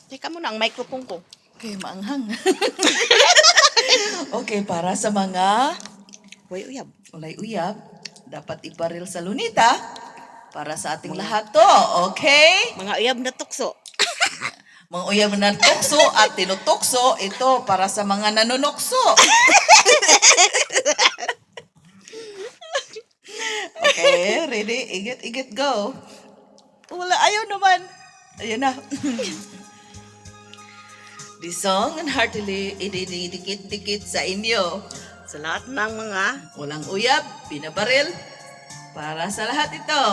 Teka mo na ang microphone ko. Okay, maanghang. Okay, para sa mga Way uyab. ulay uyab, dapat iparil sa lunita para sa ating lahat to. Okay? Mga uyab na tukso. Mga uyab na tukso at tinutukso, ito para sa mga nanunukso. Okay, ready? Igit, go. Wala, ayaw naman. Ayun na. This song and heartily ididikit-dikit sa inyo. Sa lahat ng mga, Walang uyab, pinabaril. Para sa lahat ito.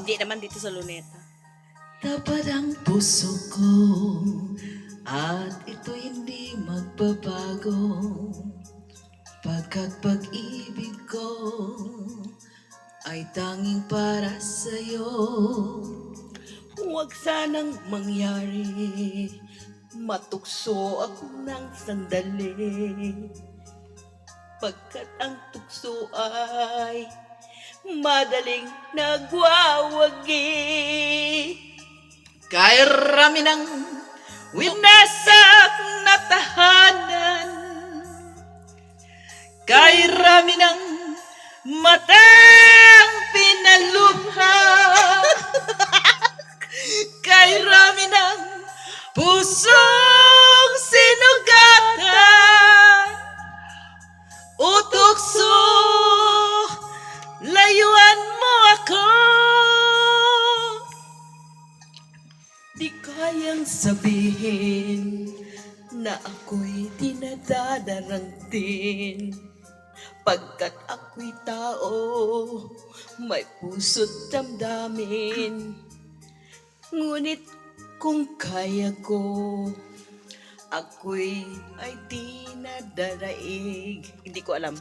hindi naman dito sa luneta. Tapad ang puso ko at ito hindi magbabago. Pagkat pag-ibig ko ay tanging para sa'yo. Huwag sanang mangyari, matukso ako ng sandali. Pagkat ang tukso ay madaling nagwawagi. Kay rami ng winasak na tahanan, kay rami ng matang pinalubha, kay rami ng pusong sinugatan, utukso, layuan mo ako. Di kayang sabihin na ako'y dinadadarangtin. Pagkat ako'y tao, may puso't damdamin. Ngunit kung kaya ko, ako'y ay di nadaraig. Hindi ko alam.